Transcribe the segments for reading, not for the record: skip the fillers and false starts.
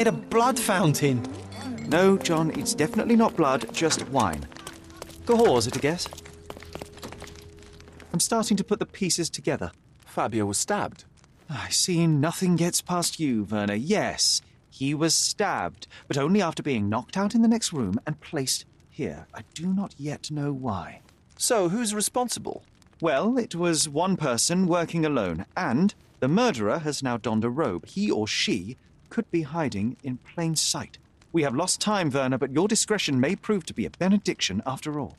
A blood fountain. No, John, it's definitely not blood, just wine. Cahors at a guess? I'm starting to put the pieces together. Fabio was stabbed. I see nothing gets past you, Werner. Yes, he was stabbed, but only after being knocked out in the next room and placed here. I do not yet know why. So, who's responsible? Well, it was one person working alone, and the murderer has now donned a robe. He or she could be hiding in plain sight. We have lost time, Werner, but your discretion may prove to be a benediction after all.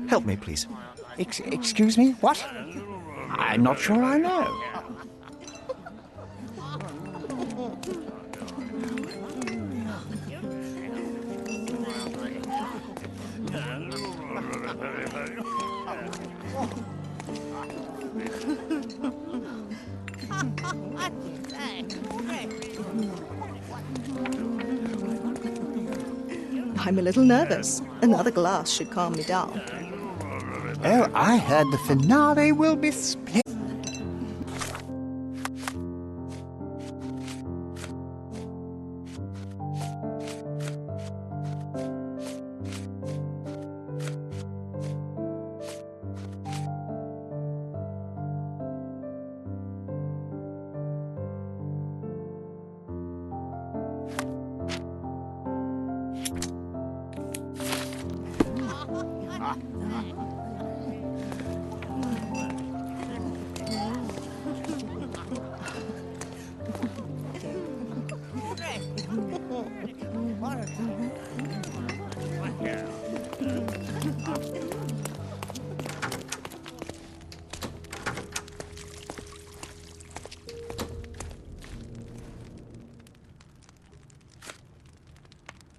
Help me, please. Excuse me? What? I'm not sure I know. I'm a little nervous. Another glass should calm me down. Oh, I heard the finale will be split.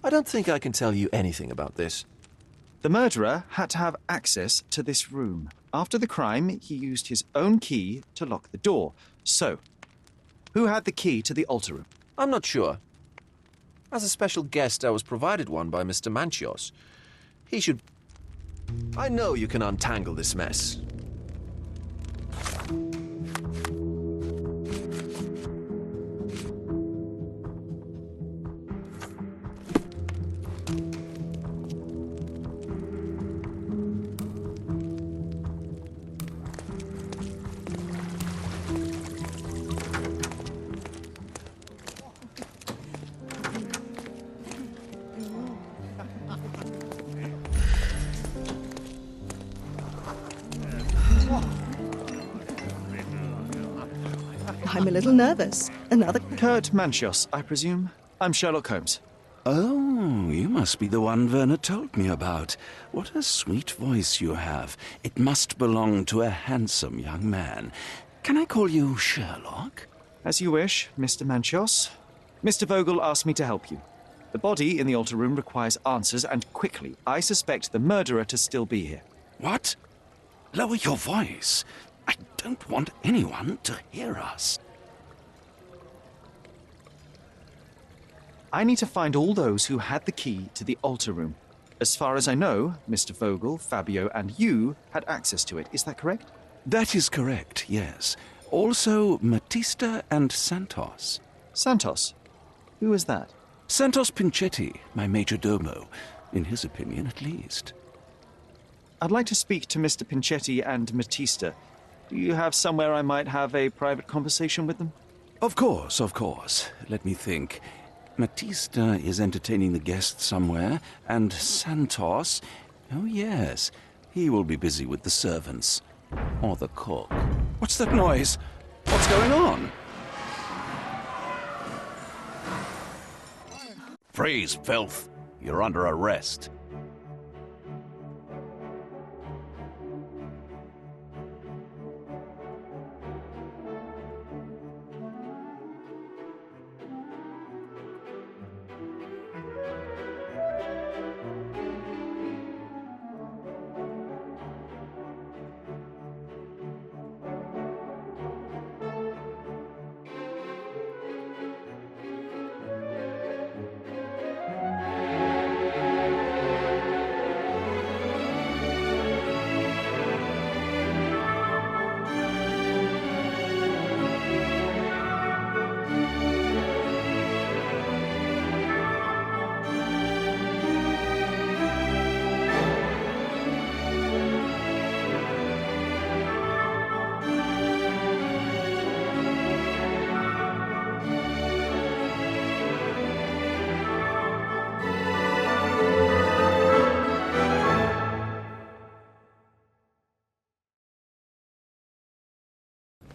I don't think I can tell you anything about this. The murderer had to have access to this room. After the crime, he used his own key to lock the door. So, who had the key to the altar room? I'm not sure. As a special guest, I was provided one by Mr. Manchios. He should... I know you can untangle this mess. I'm a little nervous. Another... Kurt Manchios, I presume. I'm Sherlock Holmes. Oh, you must be the one Werner told me about. What a sweet voice you have. It must belong to a handsome young man. Can I call you Sherlock? As you wish, Mr. Manchios. Mr. Vogel asked me to help you. The body in the altar room requires answers, and quickly. I suspect the murderer to still be here. What? Lower your voice. I don't want anyone to hear us. I need to find all those who had the key to the altar room. As far as I know, Mr. Vogel, Fabio, and you had access to it. Is that correct? That is correct, yes. Also, Matista and Santos. Santos? Who is that? Santos Pinchetti, my major domo. In his opinion, at least. I'd like to speak to Mr. Pinchetti and Matista. Do you have somewhere I might have a private conversation with them? Of course, of course. Let me think. Matista is entertaining the guests somewhere, and Santos... Oh, yes. He will be busy with the servants. Or the cook. What's that noise? What's going on? Freeze, filth. You're under arrest.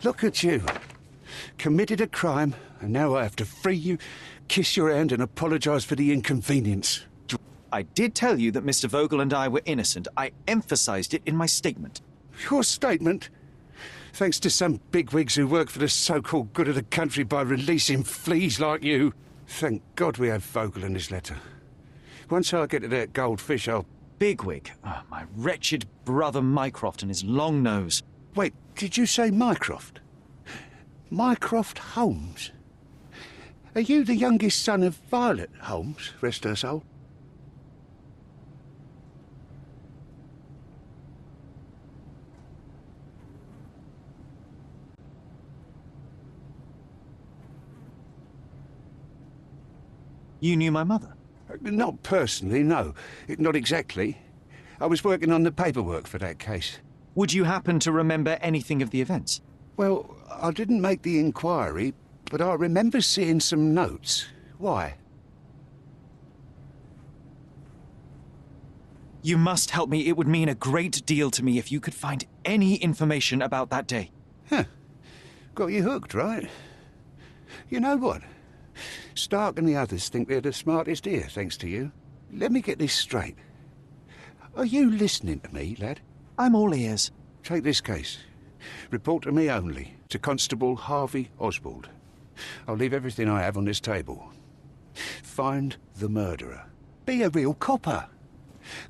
Look at you. Committed a crime, and now I have to free you, kiss your hand and apologise for the inconvenience. I did tell you that Mr. Vogel and I were innocent. I emphasized it in my statement. Your statement? Thanks to some bigwigs who work for the so-called good of the country by releasing fleas like you. Thank God we have Vogel in his letter. Once I get to that goldfish, I'll... Bigwig. Oh, my wretched brother Mycroft and his long nose. Wait, did you say Mycroft? Mycroft Holmes? Are you the youngest son of Violet Holmes, rest her soul? You knew my mother? Not personally, no. Not exactly. I was working on the paperwork for that case. Would you happen to remember anything of the events? Well, I didn't make the inquiry, but I remember seeing some notes. Why? You must help me. It would mean a great deal to me if you could find any information about that day. Huh. Got you hooked, right? You know what? Stark and the others think they're the smartest here, thanks to you. Let me get this straight. Are you listening to me, lad? I'm all ears. Take this case. Report to me only, to Constable Harvey Oswald. I'll leave everything I have on this table. Find the murderer. Be a real copper.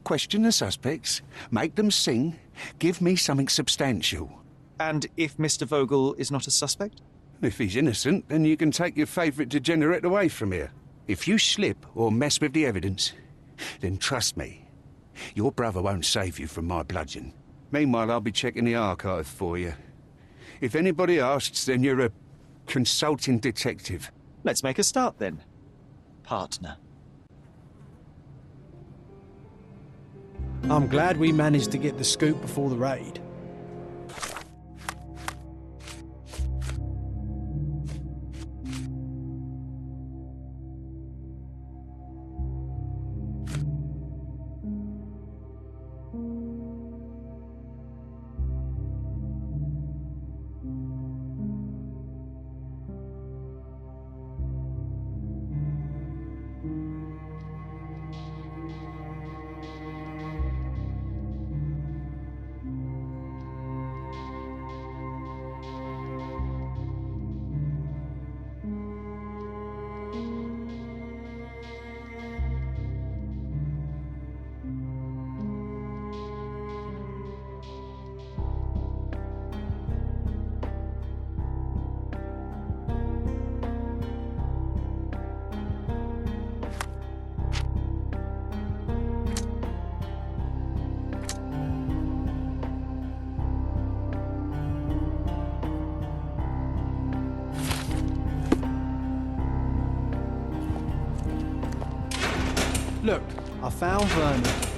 Question the suspects, make them sing, give me something substantial. And if Mr. Vogel is not a suspect? If he's innocent, then you can take your favourite degenerate away from here. If you slip or mess with the evidence, then trust me, your brother won't save you from my bludgeon. Meanwhile, I'll be checking the archive for you. If anybody asks, then you're a consulting detective. Let's make a start then, partner. I'm glad we managed to get the scoop before the raid. Look, I found Vernon.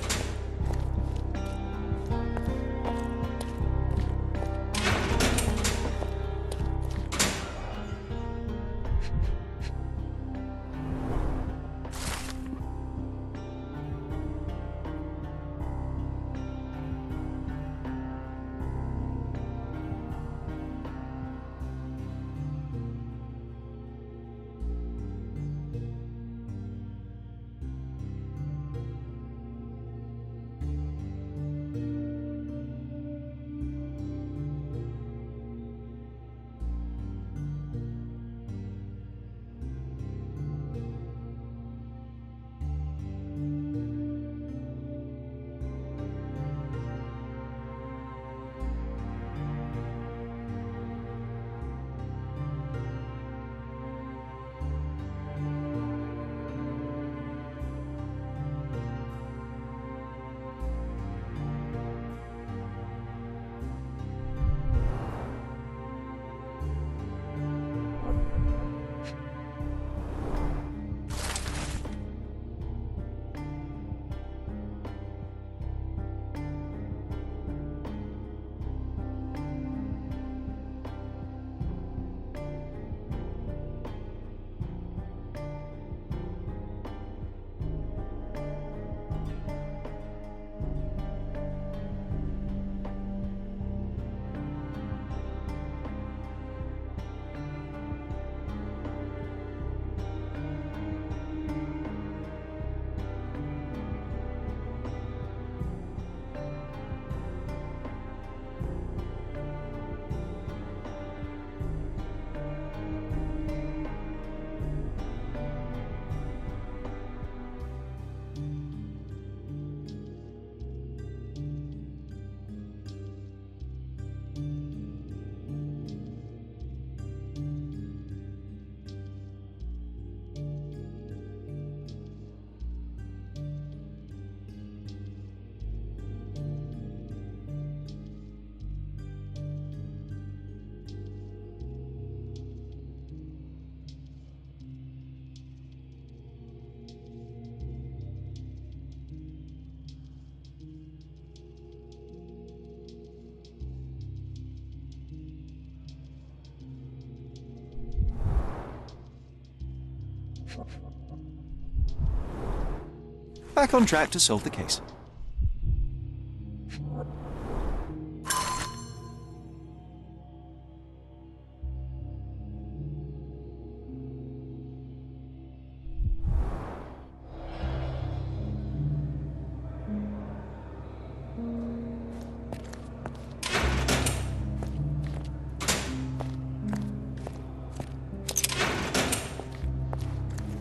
Back on track to solve the case.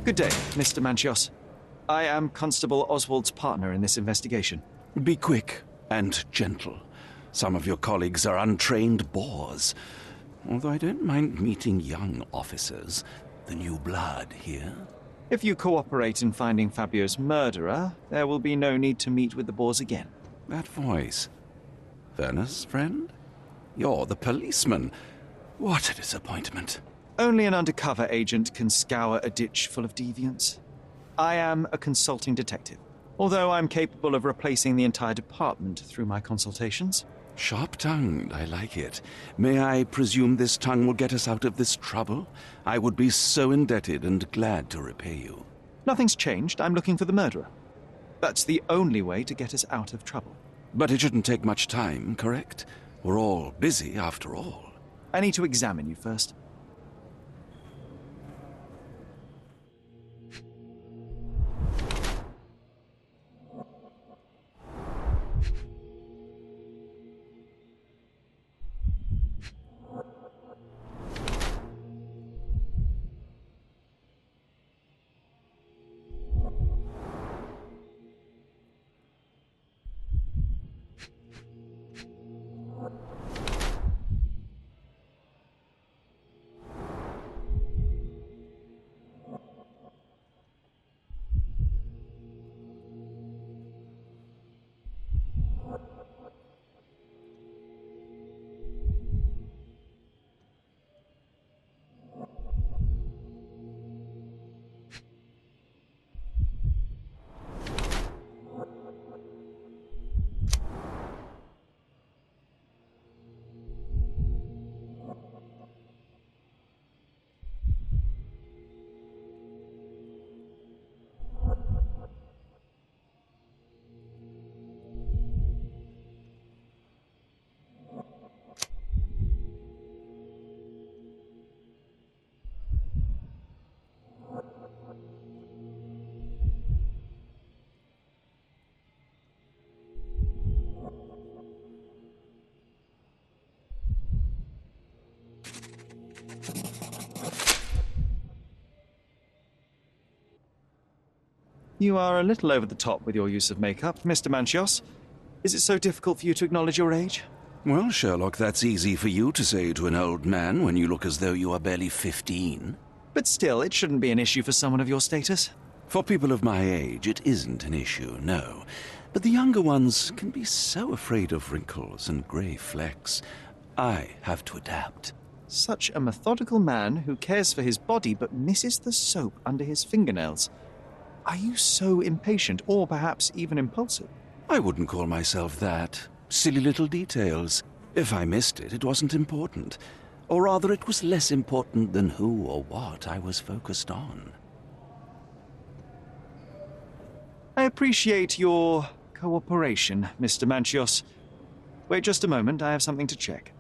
Good day, Mr. Manchios. I am Constable Oswald's partner in this investigation. Be quick and gentle. Some of your colleagues are untrained boors. Although I don't mind meeting young officers. The new blood here. If you cooperate in finding Fabio's murderer, there will be no need to meet with the boars again. That voice. Werner's friend? You're the policeman. What a disappointment. Only an undercover agent can scour a ditch full of deviants. I am a consulting detective, although I'm capable of replacing the entire department through my consultations. Sharp-tongued, I like it. May I presume this tongue will get us out of this trouble? I would be so indebted and glad to repay you. Nothing's changed. I'm looking for the murderer. That's the only way to get us out of trouble. But it shouldn't take much time, correct? We're all busy, after all. I need to examine you first. You are a little over the top with your use of makeup, Mr. Manchios. Is it so difficult for you to acknowledge your age? Well, Sherlock, that's easy for you to say to an old man when you look as though you are barely 15. But still, it shouldn't be an issue for someone of your status. For people of my age, it isn't an issue, no. But the younger ones can be so afraid of wrinkles and grey flecks. I have to adapt. Such a methodical man who cares for his body but misses the soap under his fingernails. Are you so impatient, or perhaps even impulsive? I wouldn't call myself that. Silly little details. If I missed it, it wasn't important. Or rather, it was less important than who or what I was focused on. I appreciate your cooperation, Mr. Manchios. Wait just a moment, I have something to check.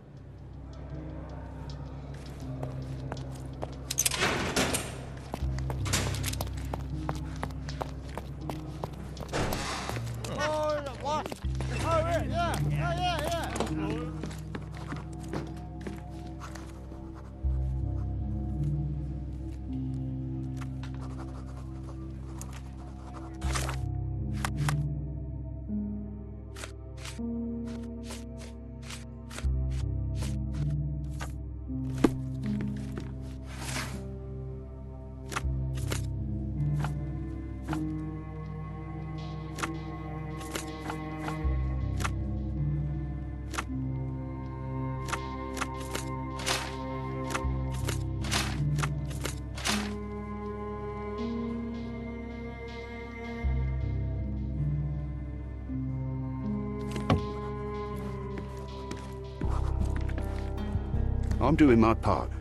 I'm doing my part.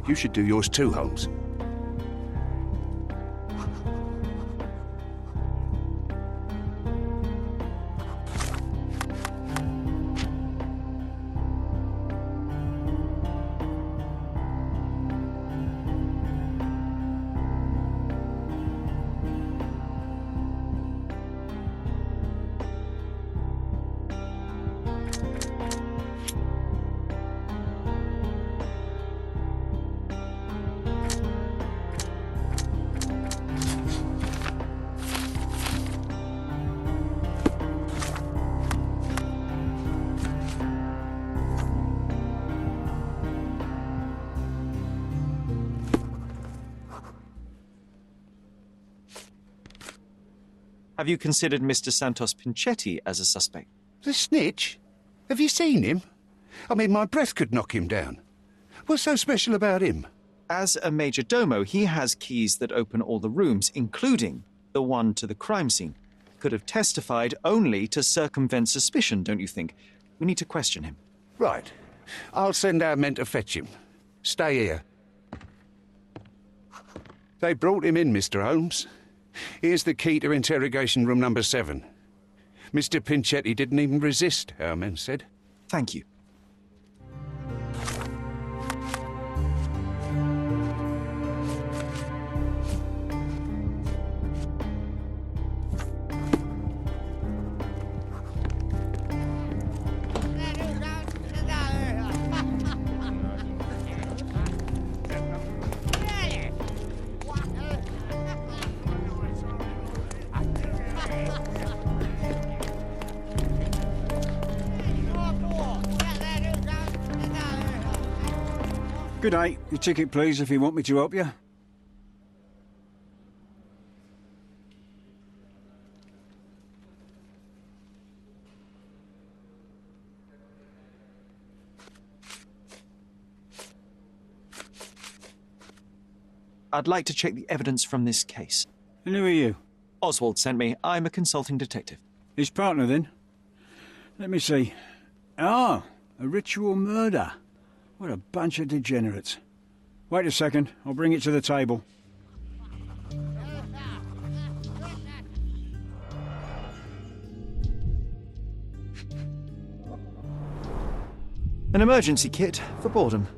You should do yours too, Holmes. Have you considered Mr. Santos Pinchetti as a suspect? The snitch? Have you seen him? I mean, my breath could knock him down. What's so special about him? As a major domo, he has keys that open all the rooms, including the one to the crime scene. Could have testified only to circumvent suspicion, don't you think? We need to question him. Right. I'll send our men to fetch him. Stay here. They brought him in, Mr. Holmes. Here's the key to interrogation room number 7. Mr. Pinchetti didn't even resist, our men said. Thank you. Good day. Your ticket, please, if you want me to help you. I'd like to check the evidence from this case. And who are you? Oswald sent me. I'm a consulting detective. His partner, then? Let me see. Ah, a ritual murder. What a bunch of degenerates. Wait a second, I'll bring it to the table. An emergency kit for boredom.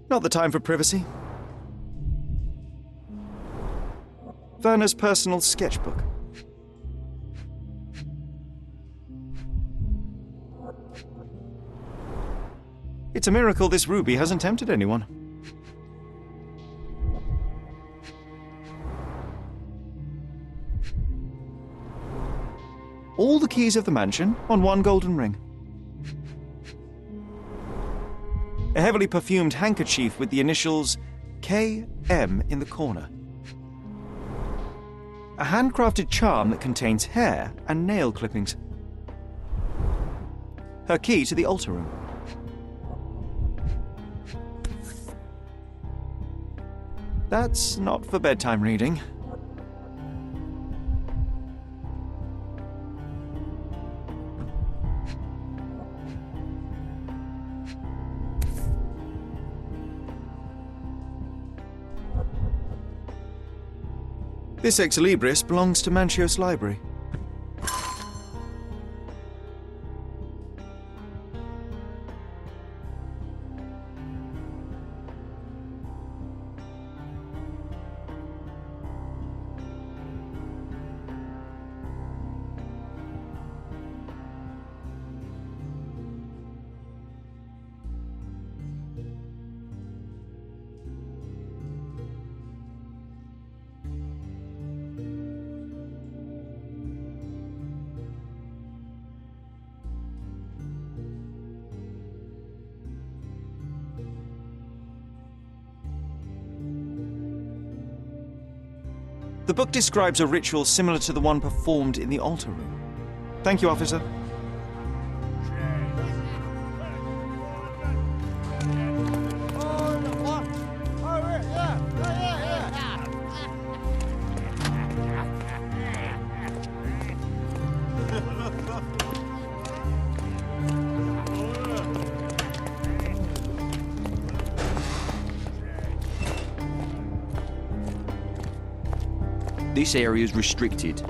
Not the time for privacy. Werner's personal sketchbook. It's a miracle this ruby hasn't tempted anyone. All the keys of the mansion on one golden ring. A heavily perfumed handkerchief with the initials KM in the corner. A handcrafted charm that contains hair and nail clippings. Her key to the altar room. That's not for bedtime reading. This Ex Libris belongs to Manchios Library. The book describes a ritual similar to the one performed in the altar room. Thank you, officer. This area is restricted.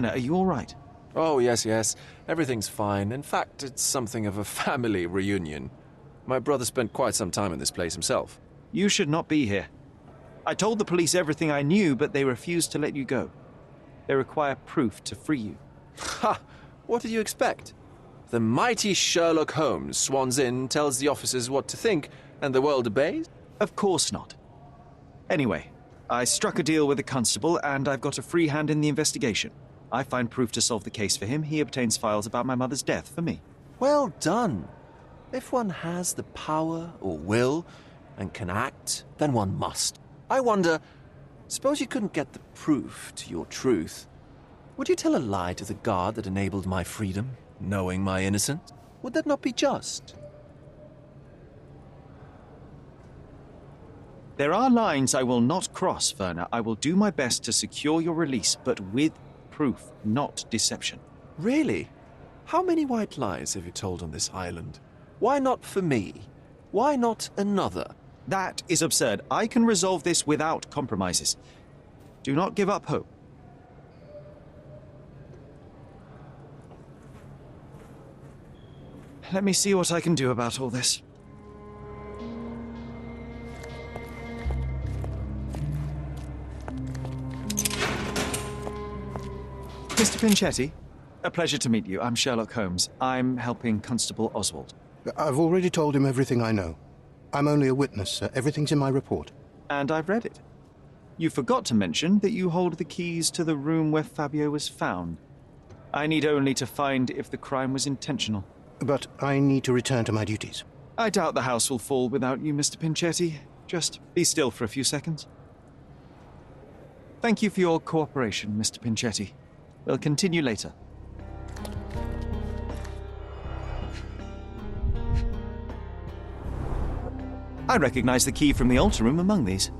Werner, are you all right? Oh, yes. Everything's fine. In fact, it's something of a family reunion. My brother spent quite some time in this place himself. You should not be here. I told the police everything I knew, but they refused to let you go. They require proof to free you. Ha! What did you expect? The mighty Sherlock Holmes swans in, tells the officers what to think, and the world obeys? Of course not. Anyway, I struck a deal with the constable, and I've got a free hand in the investigation. I find proof to solve the case for him. He obtains files about my mother's death for me. Well done. If one has the power or will and can act, then one must. I wonder, suppose you couldn't get the proof to your truth. Would you tell a lie to the guard that enabled my freedom, knowing my innocence? Would that not be just? There are lines I will not cross, Werner. I will do my best to secure your release, but with proof, not deception. Really? How many white lies have you told on this island? Why not for me? Why not another? That is absurd. I can resolve this without compromises. Do not give up hope. Let me see what I can do about all this. Mr. Pinchetti, a pleasure to meet you. I'm Sherlock Holmes. I'm helping Constable Oswald. I've already told him everything I know. I'm only a witness, sir. Everything's in my report. And I've read it. You forgot to mention that you hold the keys to the room where Fabio was found. I need only to find if the crime was intentional. But I need to return to my duties. I doubt the house will fall without you, Mr. Pinchetti. Just be still for a few seconds. Thank you for your cooperation, Mr. Pinchetti. We'll continue later. I recognize the key from the altar room among these.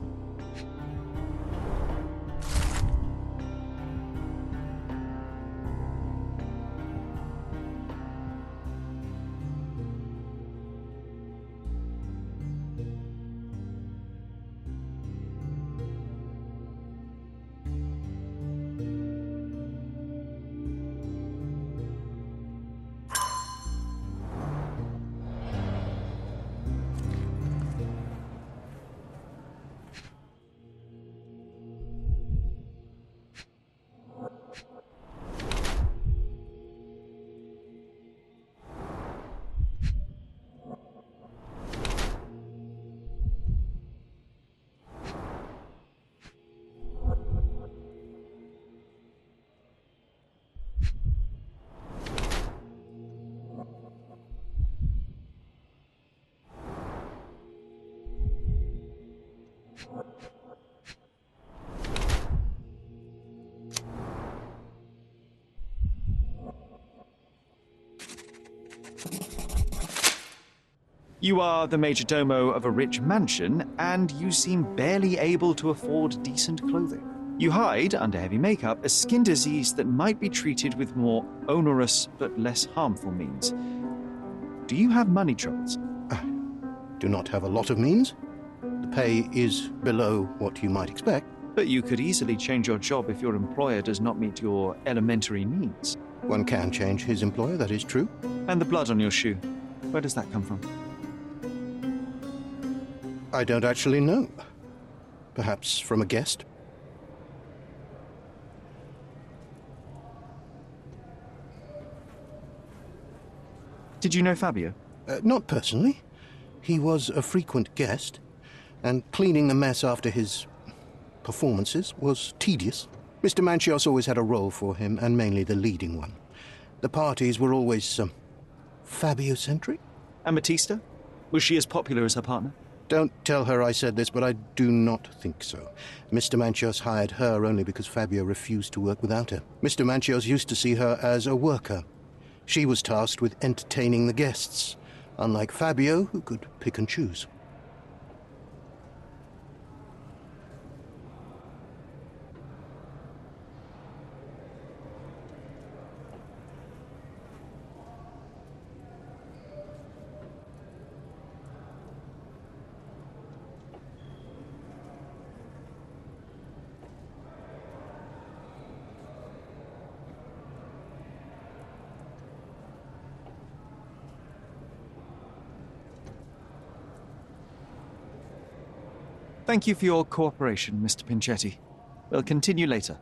You are the majordomo of a rich mansion, and you seem barely able to afford decent clothing. You hide, under heavy makeup, a skin disease that might be treated with more onerous but less harmful means. Do you have money troubles? Do not have a lot of means. The pay is below what you might expect. But you could easily change your job if your employer does not meet your elementary needs. One can change his employer, that is true. And the blood on your shoe, where does that come from? I don't actually know. Perhaps from a guest? Did you know Fabio? Not personally. He was a frequent guest, and cleaning the mess after his performances was tedious. Mr. Manchios always had a role for him, and mainly the leading one. The parties were always, Fabio-centric? And Matista? Was she as popular as her partner? Don't tell her I said this, but I do not think so. Mr. Manchios hired her only because Fabio refused to work without her. Mr. Manchios used to see her as a worker. She was tasked with entertaining the guests, unlike Fabio, who could pick and choose. Thank you for your cooperation, Mr. Pinchetti. We'll continue later.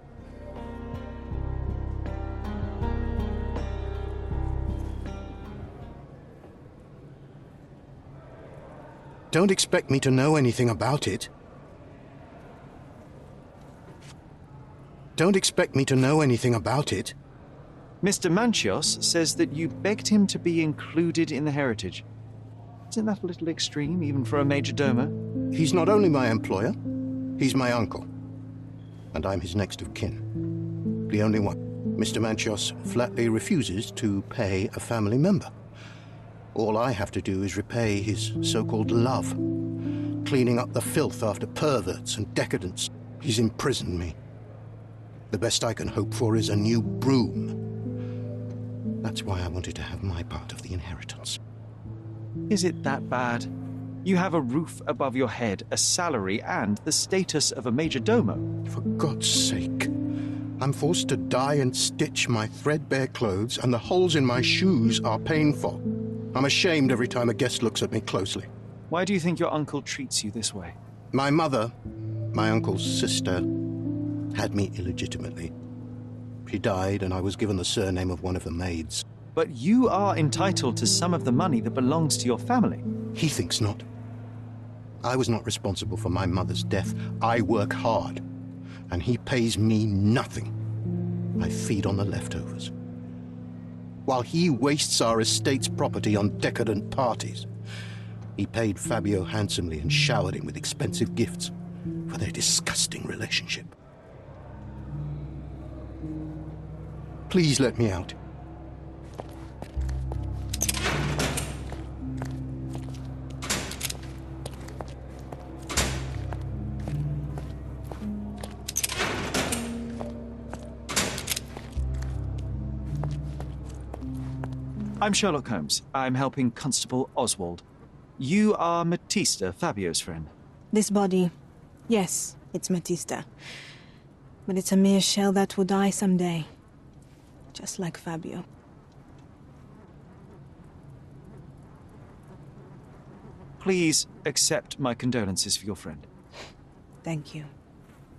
Don't expect me to know anything about it. Don't expect me to know anything about it. Mr. Manchios says that you begged him to be included in the heritage. Isn't that a little extreme, even for a majordomo? He's not only my employer, he's my uncle. And I'm his next of kin. The only one. Mr. Manchios flatly refuses to pay a family member. All I have to do is repay his so-called love, cleaning up the filth after perverts and decadents. He's imprisoned me. The best I can hope for is a new broom. That's why I wanted to have my part of the inheritance. Is it that bad? You have a roof above your head, a salary, and the status of a majordomo. For God's sake. I'm forced to dye and stitch my threadbare clothes, and the holes in my shoes are painful. I'm ashamed every time a guest looks at me closely. Why do you think your uncle treats you this way? My mother, my uncle's sister, had me illegitimately. She died, and I was given the surname of one of the maids. But you are entitled to some of the money that belongs to your family. He thinks not. I was not responsible for my mother's death. I work hard, and he pays me nothing. I feed on the leftovers. While he wastes our estate's property on decadent parties. He paid Fabio handsomely and showered him with expensive gifts for their disgusting relationship. Please let me out. I'm Sherlock Holmes. I'm helping Constable Oswald. You are Matista, Fabio's friend. This body, yes, it's Matista. But it's a mere shell that will die someday. Just like Fabio. Please accept my condolences for your friend. Thank you.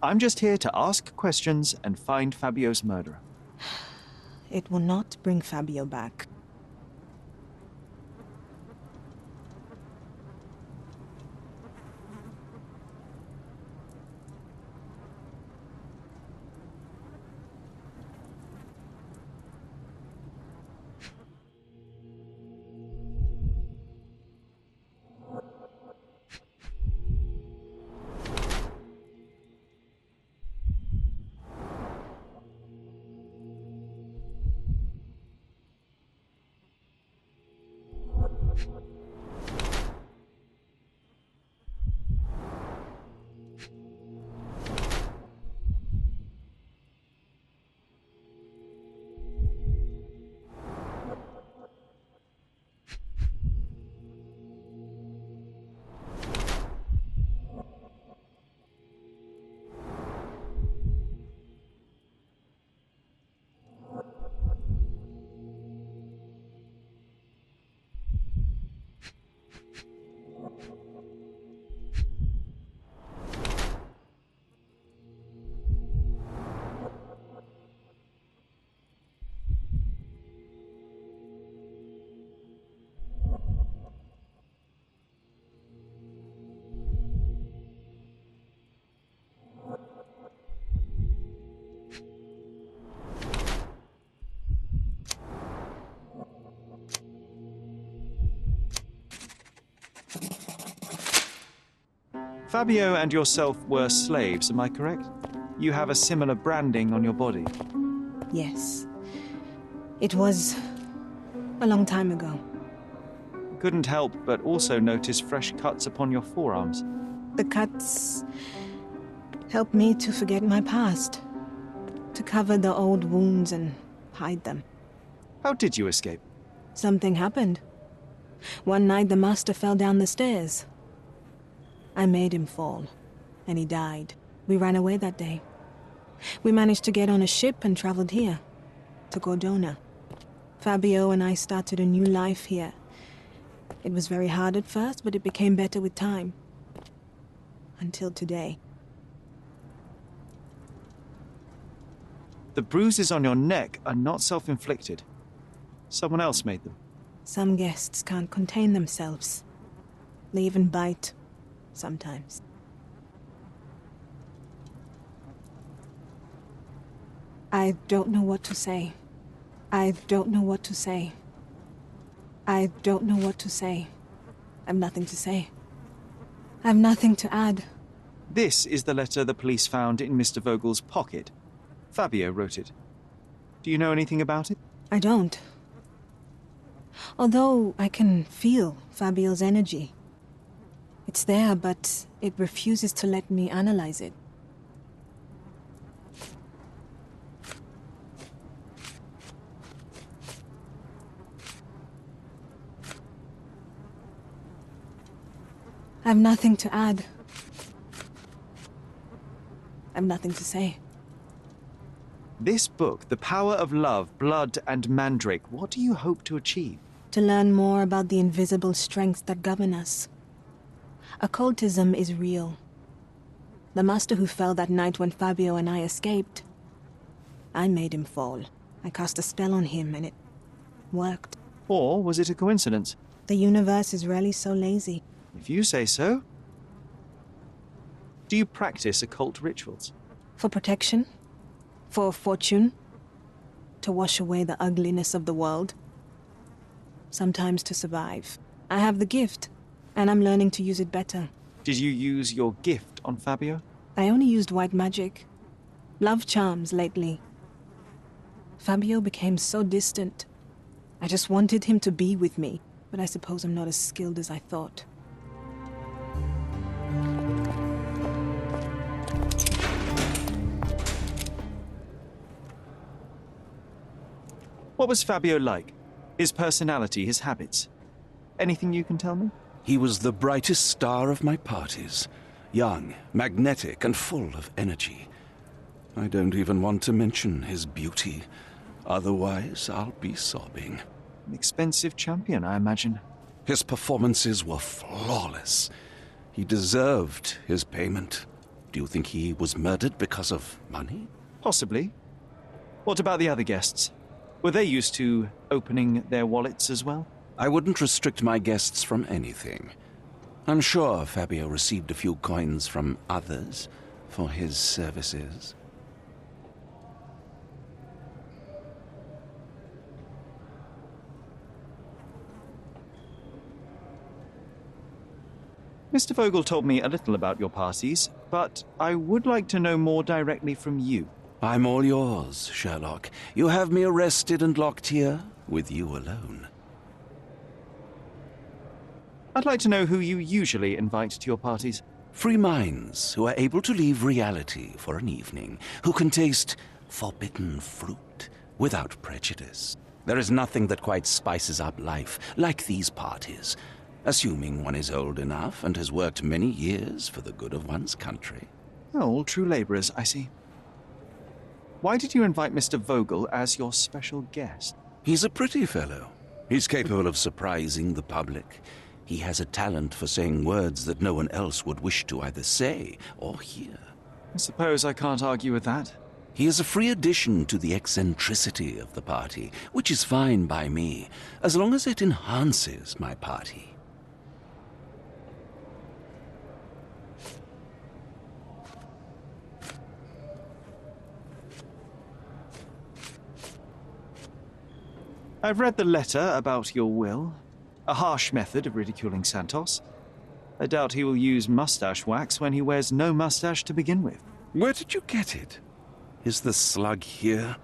I'm just here to ask questions and find Fabio's murderer. It will not bring Fabio back. Fabio and yourself were slaves, am I correct? You have a similar branding on your body. Yes. It was a long time ago. Couldn't help but also notice fresh cuts upon your forearms. The cuts helped me to forget my past, to cover the old wounds and hide them. How did you escape? Something happened. One night the master fell down the stairs. I made him fall, and he died. We ran away that day. We managed to get on a ship and traveled here, to Gordona. Fabio and I started a new life here. It was very hard at first, but it became better with time. Until today. The bruises on your neck are not self-inflicted. Someone else made them. Some guests can't contain themselves. They even bite, sometimes. I don't know what to say. I don't know what to say. I don't know what to say. I've nothing to say. I've nothing to add. This is the letter the police found in Mr. Vogel's pocket. Fabio wrote it. Do you know anything about it? I don't. Although I can feel Fabio's energy. It's there, but it refuses to let me analyze it. I've nothing to add. I've nothing to say. This book, The Power of Love, Blood and Mandrake, what do you hope to achieve? To learn more about the invisible strengths that govern us. Occultism is real. The master who fell that night when Fabio and I escaped, I made him fall. I cast a spell on him and it worked. Or was it a coincidence? The universe is rarely so lazy. If you say so. Do you practice occult rituals? For protection? For fortune? To wash away the ugliness of the world? Sometimes to survive. I have the gift. and I'm learning to use it better. Did you use your gift on Fabio? I only used white magic. Love charms lately. Fabio became so distant. I just wanted him to be with me, but I suppose I'm not as skilled as I thought. What was Fabio like? His personality, his habits? Anything you can tell me? He was the brightest star of my parties. Young, magnetic, and full of energy. I don't even want to mention his beauty. Otherwise, I'll be sobbing. An expensive champion, I imagine. His performances were flawless. He deserved his payment. Do you think he was murdered because of money? Possibly. What about the other guests? Were they used to opening their wallets as well? I wouldn't restrict my guests from anything. I'm sure Fabio received a few coins from others for his services. Mr. Vogel told me a little about your parties, but I would like to know more directly from you. I'm all yours, Sherlock. You have me arrested and locked here with you alone. I'd like to know who you usually invite to your parties. Free minds who are able to leave reality for an evening, who can taste forbidden fruit without prejudice. There is nothing that quite spices up life like these parties, assuming one is old enough and has worked many years for the good of one's country. Oh, all true laborers, I see. Why did you invite Mr. Vogel as your special guest? He's a pretty fellow. He's capable of surprising the public. He has a talent for saying words that no one else would wish to either say or hear. I suppose I can't argue with that. He is a free addition to the eccentricity of the party, which is fine by me, as long as it enhances my party. I've read the letter about your will. A harsh method of ridiculing Santos. I doubt he will use mustache wax when he wears no mustache to begin with. Where did you get it? Is the slug here?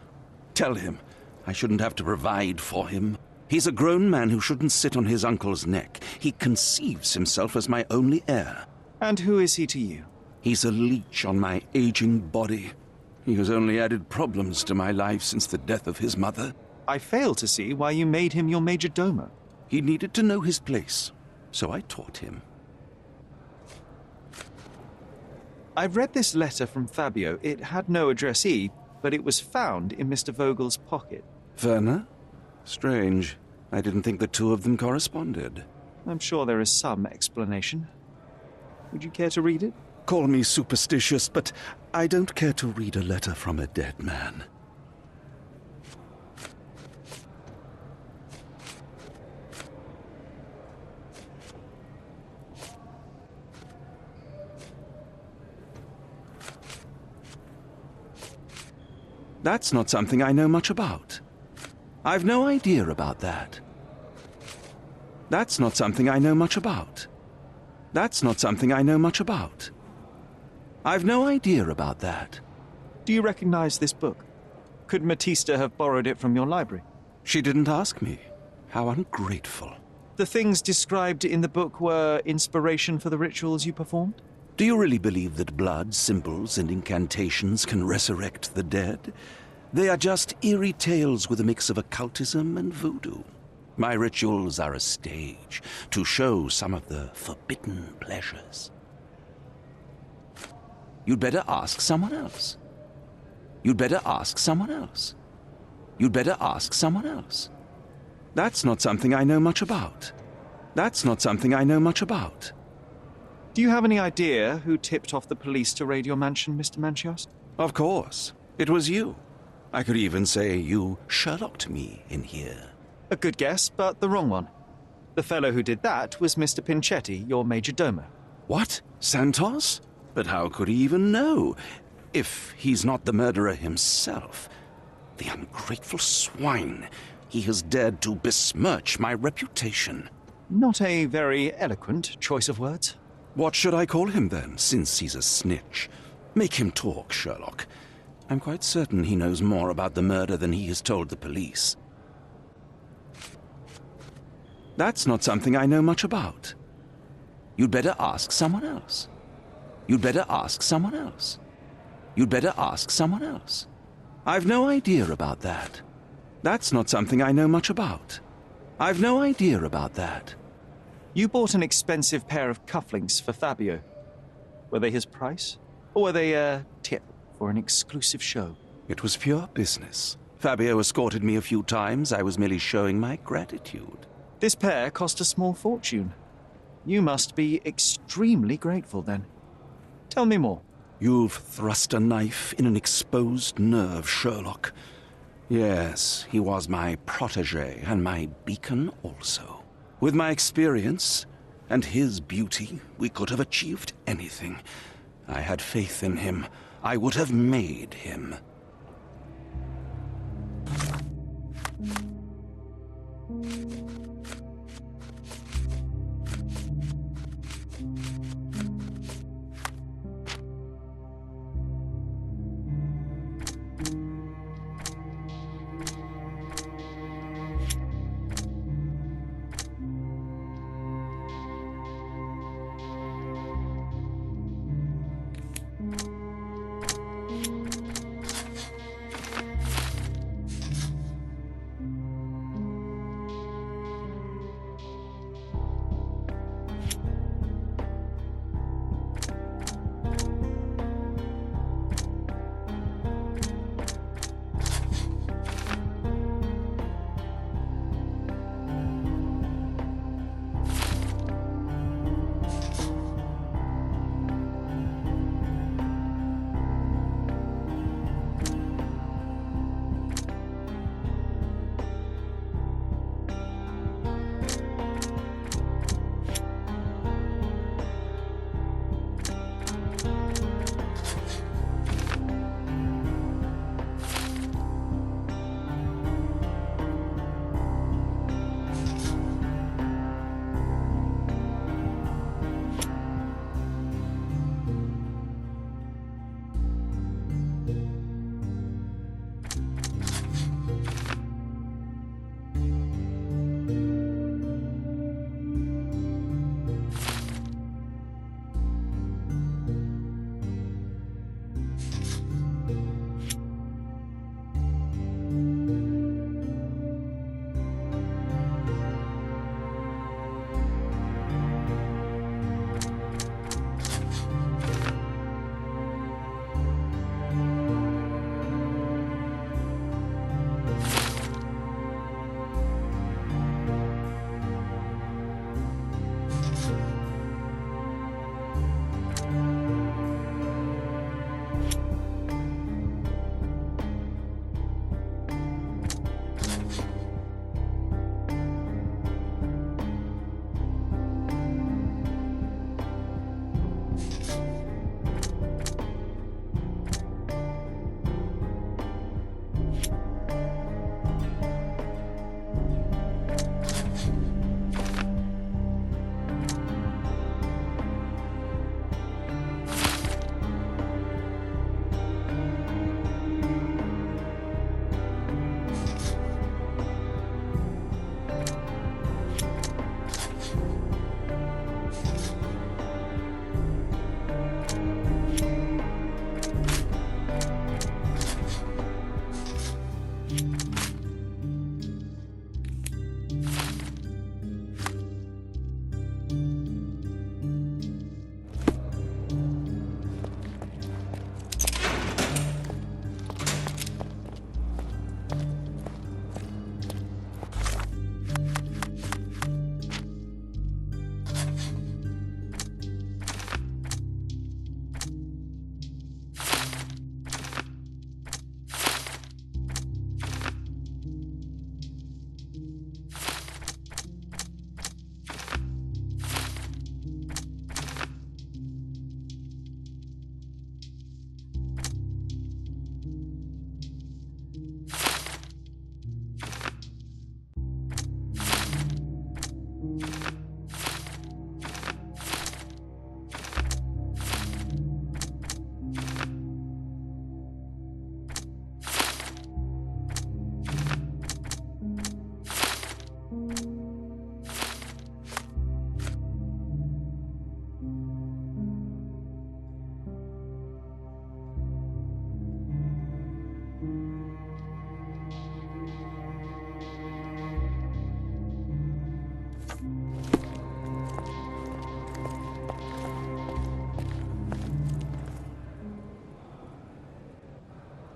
Tell him I shouldn't have to provide for him. He's a grown man who shouldn't sit on his uncle's neck. He conceives himself as my only heir. And who is he to you? He's a leech on my aging body. He has only added problems to my life since the death of his mother. I fail to see why you made him your major domo. He needed to know his place, so I taught him. I've read this letter from Fabio. It had no addressee, but it was found in Mr. Vogel's pocket. Werner? Strange. I didn't think the two of them corresponded. I'm sure there is some explanation. Would you care to read it? Call me superstitious, but I don't care to read a letter from a dead man. That's not something I know much about. I've no idea about that. That's not something I know much about. That's not something I know much about. I've no idea about that. Do you recognize this book? Could Matista have borrowed it from your library? She didn't ask me. How ungrateful. The things described in the book were inspiration for the rituals you performed? Do you really believe that blood, symbols, and incantations can resurrect the dead? They are just eerie tales with a mix of occultism and voodoo. My rituals are a stage to show some of the forbidden pleasures. You'd better ask someone else. You'd better ask someone else. You'd better ask someone else. That's not something I know much about. That's not something I know much about. Do you have any idea who tipped off the police to raid your mansion, Mr. Manchios? Of course. It was you. I could even say you Sherlocked me in here. A good guess, but the wrong one. The fellow who did that was Mr. Pinchetti, your major domo. What? Santos? But how could he even know? If he's not the murderer himself. The ungrateful swine. He has dared to besmirch my reputation. Not a very eloquent choice of words. What should I call him then, since he's a snitch? Make him talk, Sherlock. I'm quite certain he knows more about the murder than he has told the police. That's not something I know much about. You'd better ask someone else. You'd better ask someone else. You'd better ask someone else. I've no idea about that. That's not something I know much about. I've no idea about that. You bought an expensive pair of cufflinks for Fabio. Were they his price? Or were they a tip for an exclusive show? It was pure business. Fabio escorted me a few times. I was merely showing my gratitude. This pair cost a small fortune. You must be extremely grateful then. Tell me more. You've thrust a knife in an exposed nerve, Sherlock. Yes, he was my protégé and my beacon also. With my experience and his beauty, we could have achieved anything. I had faith in him. I would have made him.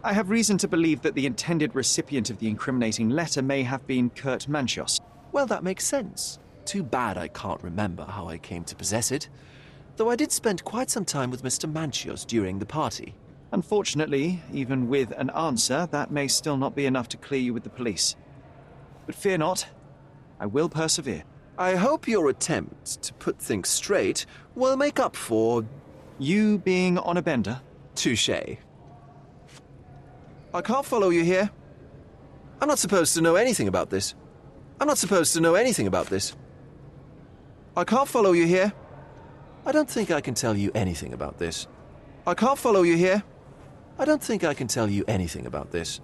I have reason to believe that the intended recipient of the incriminating letter may have been Kurt Manchos. Well, that makes sense. Too bad I can't remember how I came to possess it. Though I did spend quite some time with Mr. Manchios during the party. Unfortunately, even with an answer, that may still not be enough to clear you with the police. But fear not, I will persevere. I hope your attempt to put things straight will make up for... You being on a bender? Touché. I can't follow you here. I'm not supposed to know anything about this. I'm not supposed to know anything about this. I can't follow you here. I don't think I can tell you anything about this. I can't follow you here. I don't think I can tell you anything about this.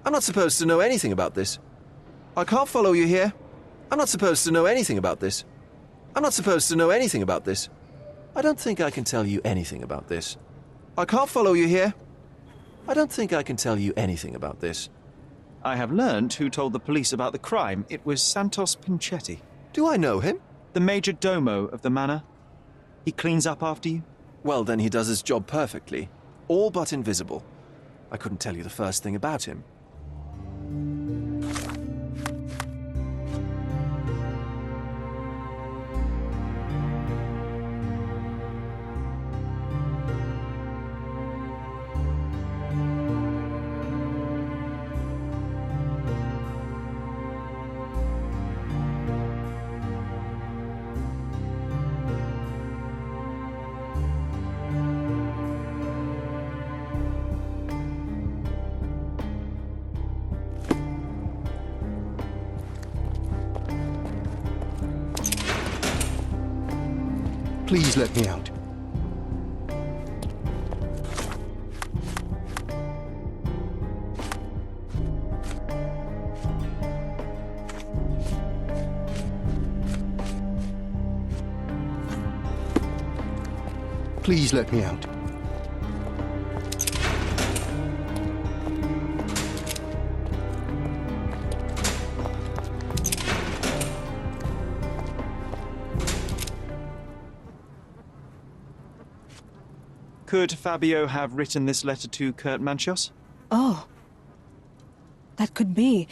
I'm not supposed to know anything about this. I can't follow you here. I'm not supposed to know anything about this. I'm not supposed to know anything about this. I don't think I can tell you anything about this. I can't follow you here. I don't think I can tell you anything about this. I have learned who told the police about the crime. It was Santos Pinchetti. Do I know him? The major domo of the manor. He cleans up after you? Well, then he does his job perfectly. All but invisible. I couldn't tell you the first thing about him. Please let me out. Please let me out. Could Fabio have written this letter to Kurt Manchos? Oh. That could be.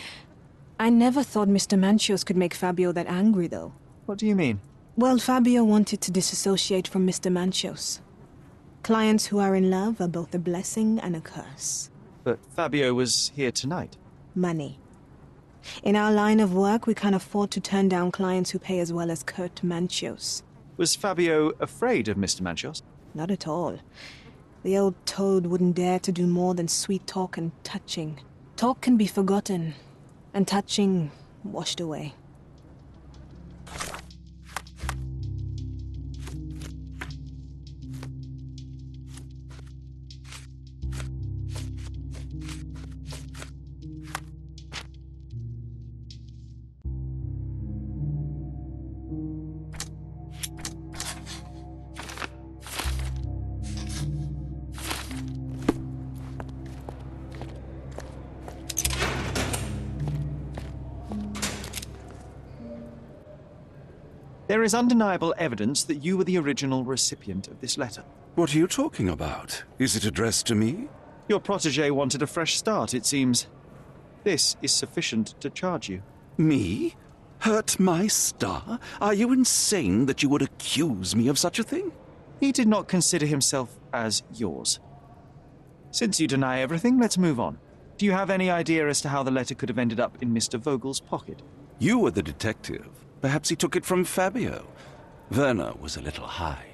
I never thought Mr. Manchios could make Fabio that angry, though. What do you mean? Well, Fabio wanted to disassociate from Mr. Manchios. Clients who are in love are both a blessing and a curse. But Fabio was here tonight. Money. In our line of work, we can't afford to turn down clients who pay as well as Kurt Manchios. Was Fabio afraid of Mr. Manchos? Not at all. The old toad wouldn't dare to do more than sweet talk and touching. Talk can be forgotten, and touching washed away. There is undeniable evidence that you were the original recipient of this letter. What are you talking about? Is it addressed to me? Your protege wanted a fresh start, it seems. This is sufficient to charge you. Me? Hurt my star? Are you insane that you would accuse me of such a thing? He did not consider himself as yours. Since you deny everything, let's move on. Do you have any idea as to how the letter could have ended up in Mr. Vogel's pocket? You were the detective. Perhaps he took it from Fabio. Werner was a little high.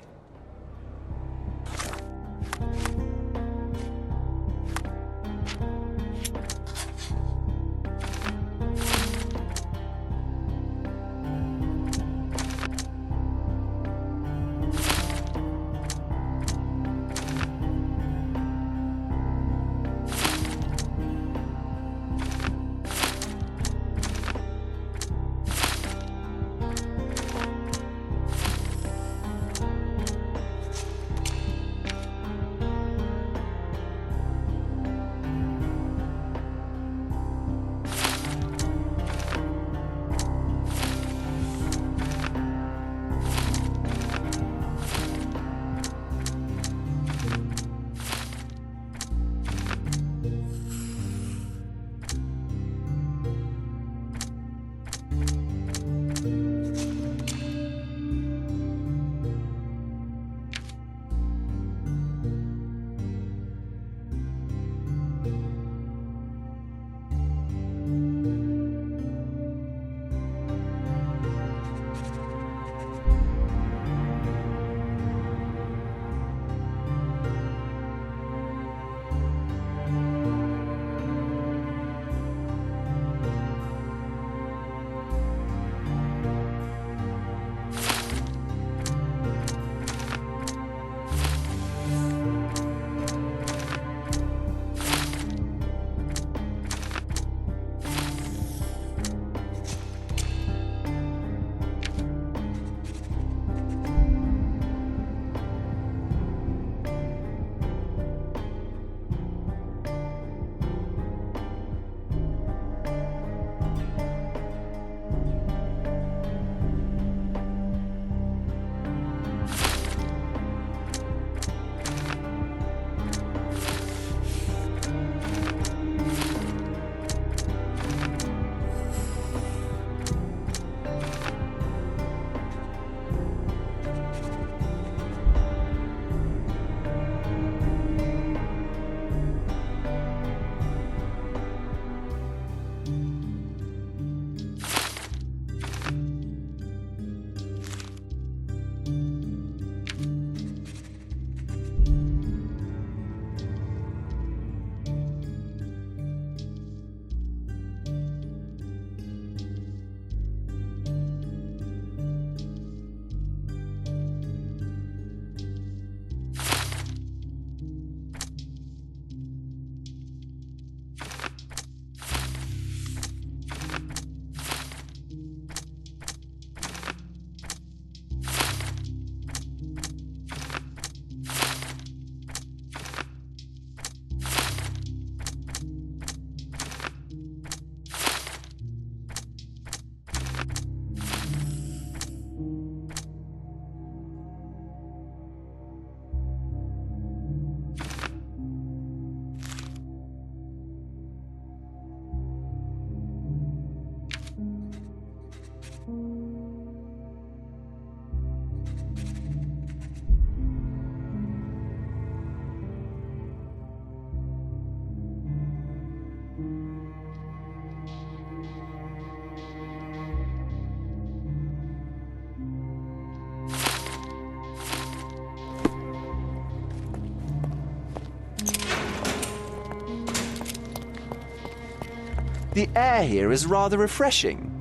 The air here is rather refreshing.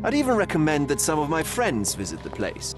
I'd even recommend that some of my friends visit the place.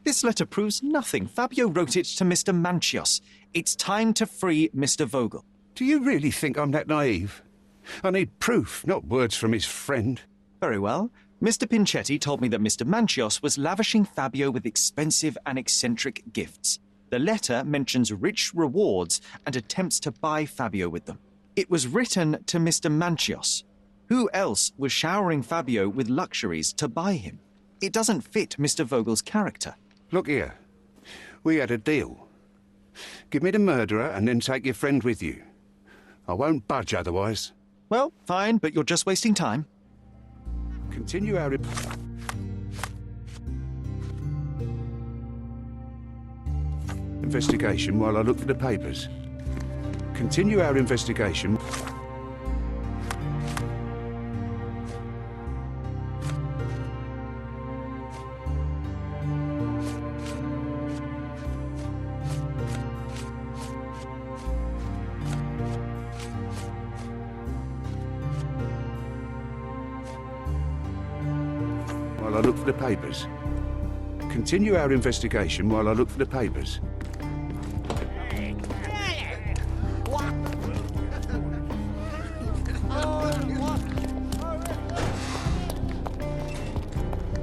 This letter proves nothing. Fabio wrote it to Mr. Manchios. It's time to free Mr. Vogel. Do you really think I'm that naive? I need proof, not words from his friend. Very well. Mr. Pinchetti told me that Mr. Manchios was lavishing Fabio with expensive and eccentric gifts. The letter mentions rich rewards and attempts to buy Fabio with them. It was written to Mr. Manchios. Who else was showering Fabio with luxuries to buy him? It doesn't fit Mr. Vogel's character. Look here. We had a deal. Give me the murderer and then take your friend with you. I won't budge otherwise. Well, fine, but you're just wasting time. Continue our... investigation while I look for the papers. Continue our investigation... while I look for the papers. Continue our investigation while I look for the papers.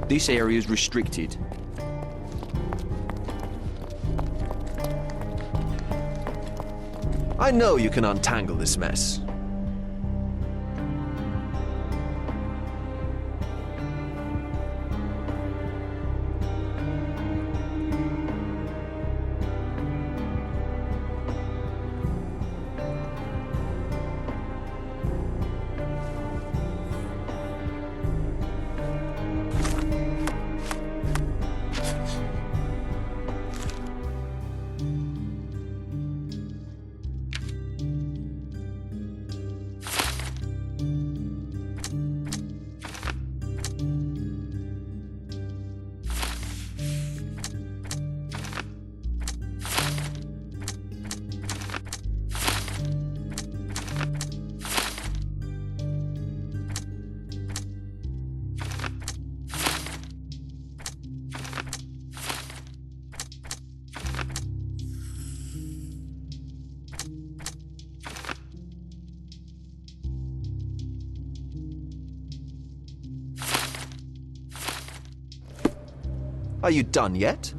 This area is restricted. I know you can untangle this mess. Are you done yet?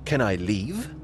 Can I leave?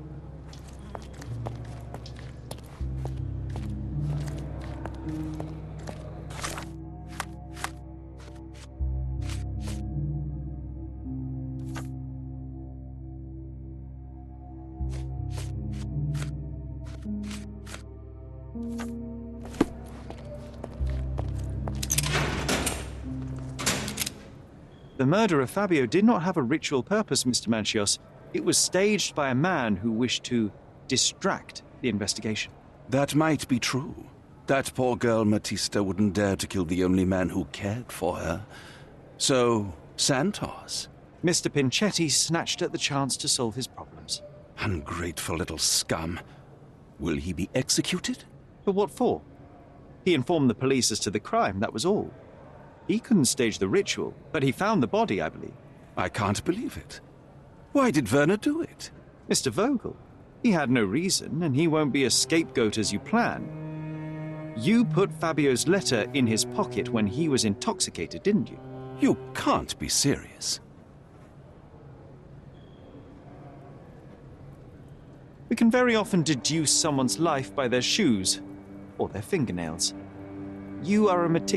The murder of Fabio did not have a ritual purpose, Mr. Manchios. It was staged by a man who wished to distract the investigation. That might be true. That poor girl Matista wouldn't dare to kill the only man who cared for her. So, Santos. Mr. Pinchetti snatched at the chance to solve his problems. Ungrateful little scum. Will he be executed? But what for? He informed the police as to the crime, that was all. He couldn't stage the ritual, but he found the body, I believe. I can't believe it. Why did Werner do it? Mr. Vogel. He had no reason, and he won't be a scapegoat as you plan. You put Fabio's letter in his pocket when he was intoxicated, didn't you? You can't be serious. We can very often deduce someone's life by their shoes or their fingernails. You are a meticulous